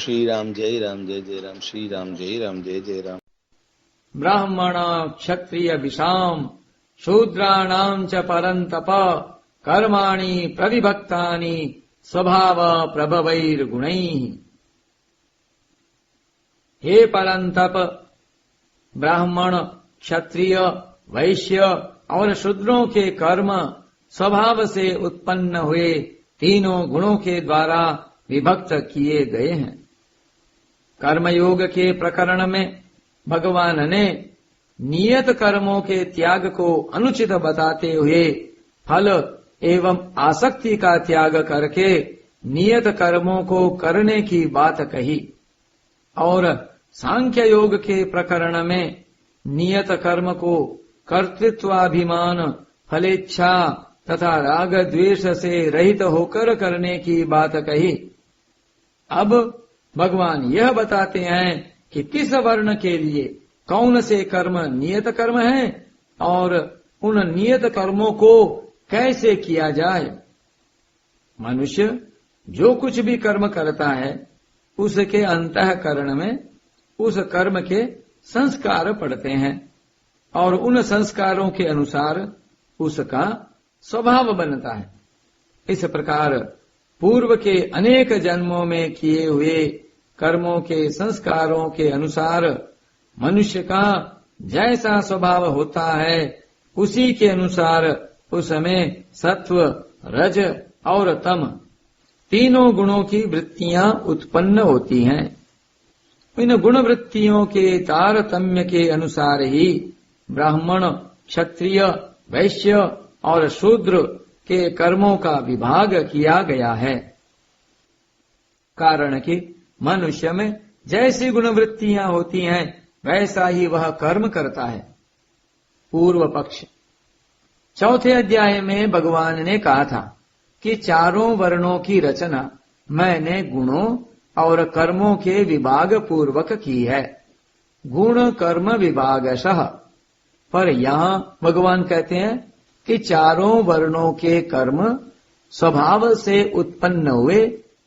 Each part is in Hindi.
श्री राम जय जय राम। श्री राम जय जय राम। ब्राह्मण क्षत्रिय विषाम शूद्राणां च परन्तप कर्माणि प्रविभक्तानि स्वभाव प्रभवैर्गुणैः। हे परंतप, ब्राह्मण क्षत्रिय वैश्य और शूद्रों के कर्म स्वभाव से उत्पन्न हुए तीनों गुणों के द्वारा विभक्त किए गए हैं। कर्मयोग के प्रकरण में भगवान ने नियत कर्मों के त्याग को अनुचित बताते हुए फल एवं आसक्ति का त्याग करके नियत कर्मों को करने की बात कही, और सांख्य योग के प्रकरण में नियत कर्म को कर्तृत्वाभिमान, फलेच्छा तथा राग द्वेष से रहित होकर करने की बात कही। अब भगवान यह बताते हैं कि किस वर्ण के लिए कौन से कर्म नियत कर्म हैं और उन नियत कर्मों को कैसे किया जाए। मनुष्य जो कुछ भी कर्म करता है उसके अंतःकरण में उस कर्म के संस्कार पड़ते हैं और उन संस्कारों के अनुसार उसका स्वभाव बनता है। इस प्रकार पूर्व के अनेक जन्मों में किए हुए कर्मों के संस्कारों के अनुसार मनुष्य का जैसा स्वभाव होता है उसी के अनुसार उसमें सत्व, रज और तम तीनों गुणों की वृत्तियां उत्पन्न होती हैं। इन गुण वृत्तियों के तारतम्य के अनुसार ही ब्राह्मण, क्षत्रिय, वैश्य और शूद्र के कर्मों का विभाग किया गया है। कारण कि मनुष्य में जैसी गुण वृत्तियां होती हैं वैसा ही वह कर्म करता है। पूर्व पक्ष। चौथे अध्याय में भगवान ने कहा था कि चारों वर्णों की रचना मैंने गुणों और कर्मों के विभाग पूर्वक की है, गुण कर्म विभागशः। पर यहाँ भगवान कहते हैं कि चारों वर्णों के कर्म स्वभाव से उत्पन्न हुए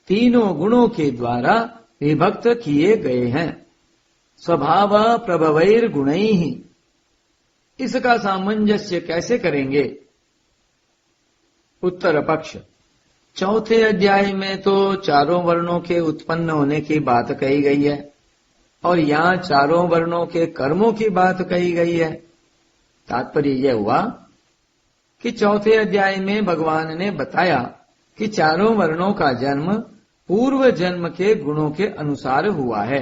तीनों गुणों के द्वारा विभक्त किए गए हैं। स्वभाव प्रभवैर गुणैः। इसका सामंजस्य कैसे करेंगे? उत्तर पक्ष। चौथे अध्याय में तो चारों वर्णों के उत्पन्न होने की बात कही गई है और यहाँ चारों वर्णों के कर्मों की बात कही गई है। तात्पर्य यह हुआ कि चौथे अध्याय में भगवान ने बताया कि चारों वर्णों का जन्म पूर्व जन्म के गुणों के अनुसार हुआ है,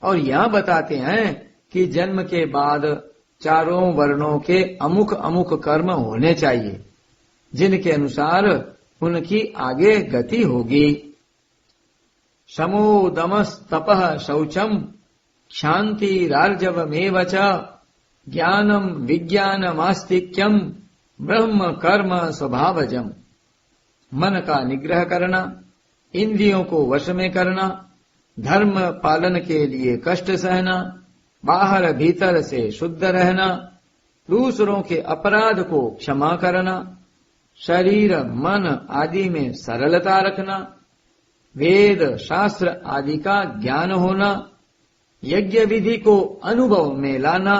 और यह बताते हैं कि जन्म के बाद चारों वर्णों के अमुक अमुक कर्म होने चाहिए जिनके अनुसार उनकी आगे गति होगी। शमो दमस तपः शौचम क्षान्तिरार्जवमेव च ज्ञानम विज्ञानमास्तिक्यम ब्रह्म कर्म स्वभावजम। मन का निग्रह करना, इंद्रियों को वश में करना, धर्म पालन के लिए कष्ट सहना, बाहर भीतर से शुद्ध रहना, दूसरों के अपराध को क्षमा करना, शरीर मन आदि में सरलता रखना, वेद शास्त्र आदि का ज्ञान होना, यज्ञ विधि को अनुभव में लाना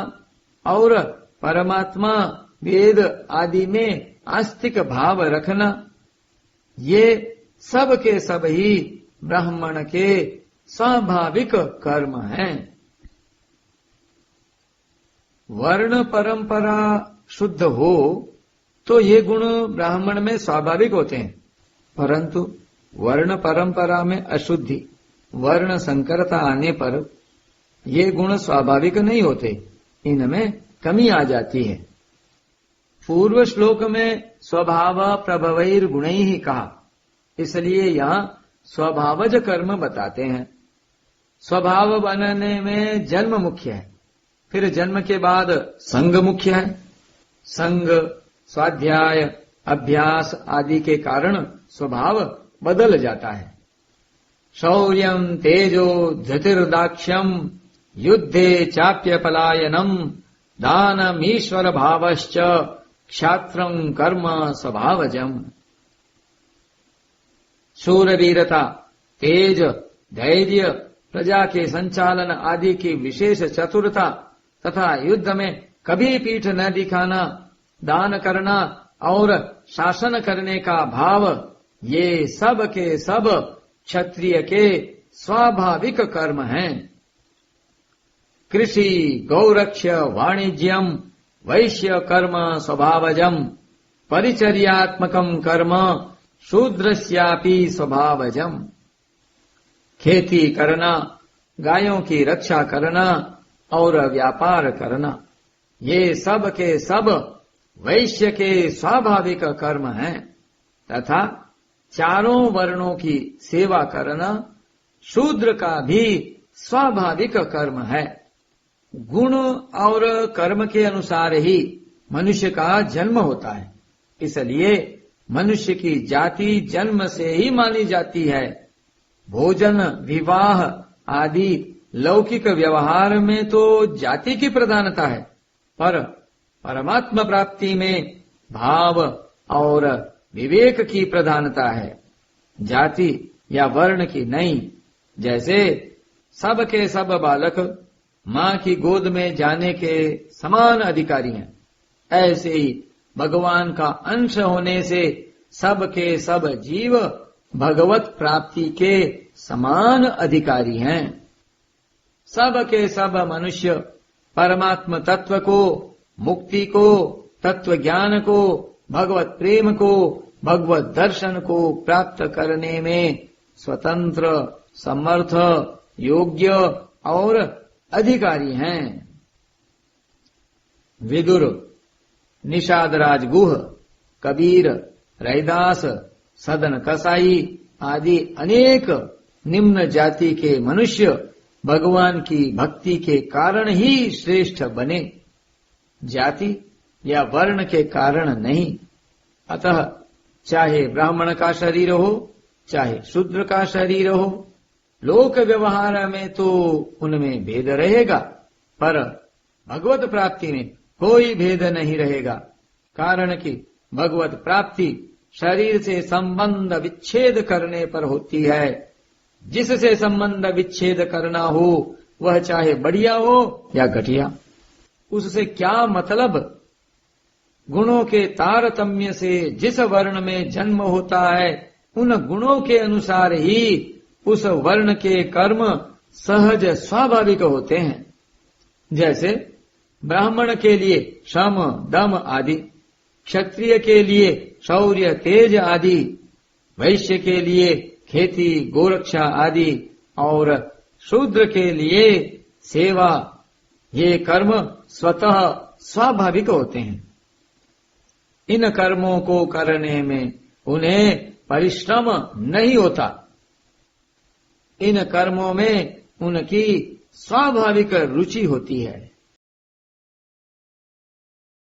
और परमात्मा वेद आदि में आस्तिक भाव रखना, ये सब के सब ही ब्राह्मण के स्वाभाविक कर्म हैं। वर्ण परंपरा शुद्ध हो तो ये गुण ब्राह्मण में स्वाभाविक होते हैं, परंतु वर्ण परंपरा में अशुद्धि, वर्ण संकरता आने पर ये गुण स्वाभाविक नहीं होते, इनमें कमी आ जाती है। पूर्व श्लोक में स्वभाव प्रभवैर गुणैः कहा, इसलिए यहाँ स्वभावज कर्म बताते हैं। स्वभाव बनने में जन्म मुख्य है, फिर जन्म के बाद संग मुख्य है। संग, स्वाध्याय, अभ्यास आदि के कारण स्वभाव बदल जाता है। शौर्यम तेजो धृतिर्दाक्ष्यम युद्धे चाप्य पलायनम दानमीश्वर भावश्च क्षात्रं कर्म स्वभावजम। शूरवीरता, तेज, धैर्य, प्रजा के संचालन आदि की विशेष चतुरता तथा युद्ध में कभी पीठ न दिखाना, दान करना और शासन करने का भाव, ये सब के सब क्षत्रिय के स्वाभाविक कर्म हैं। कृषि, गौरक्ष्य, वाणिज्यम, वैश्य कर्म स्वभावजम, परिचर्यात्मकम कर्म शूद्रस्यापि स्वभावजम। खेती करना, गायों की रक्षा करना और व्यापार करना, ये सब के सब वैश्य के स्वाभाविक कर्म हैं तथा चारों वर्णों की सेवा करना शूद्र का भी स्वाभाविक कर्म है। गुण और कर्म के अनुसार ही मनुष्य का जन्म होता है, इसलिए मनुष्य की जाति जन्म से ही मानी जाती है। भोजन, विवाह आदि लौकिक व्यवहार में तो जाति की प्रधानता है, पर परमात्मा प्राप्ति में भाव और विवेक की प्रधानता है, जाति या वर्ण की नहीं। जैसे सब के सब बालक माँ की गोद में जाने के समान अधिकारी हैं, ऐसे ही भगवान का अंश होने से सब के सब जीव भगवत प्राप्ति के समान अधिकारी हैं। सब के सब मनुष्य परमात्म तत्व को, मुक्ति को, तत्व ज्ञान को, भगवत प्रेम को, भगवत दर्शन को प्राप्त करने में स्वतंत्र, समर्थ, योग्य और अधिकारी हैं। विदुर, निषाद राजगुह, कबीर, रैदास, सदन कसाई आदि अनेक निम्न जाति के मनुष्य भगवान की भक्ति के कारण ही श्रेष्ठ बने, जाति या वर्ण के कारण नहीं। अतः चाहे ब्राह्मण का शरीर हो, चाहे शूद्र का शरीर हो, लोक व्यवहार में तो उनमें भेद रहेगा, पर भगवत प्राप्ति में कोई भेद नहीं रहेगा। कारण कि भगवत प्राप्ति शरीर से संबंध विच्छेद करने पर होती है। जिससे संबंध विच्छेद करना हो वह चाहे बढ़िया हो या घटिया, उससे क्या मतलब। गुणों के तारतम्य से जिस वर्ण में जन्म होता है, उन गुणों के अनुसार ही उस वर्ण के कर्म सहज स्वाभाविक होते हैं। जैसे ब्राह्मण के लिए श्रम, दम आदि, क्षत्रिय के लिए शौर्य, तेज आदि, वैश्य के लिए खेती, गोरक्षा आदि और शूद्र के लिए सेवा, ये कर्म स्वतः स्वाभाविक होते हैं। इन कर्मों को करने में उन्हें परिश्रम नहीं होता। इन कर्मों में उनकी स्वाभाविक रुचि होती है।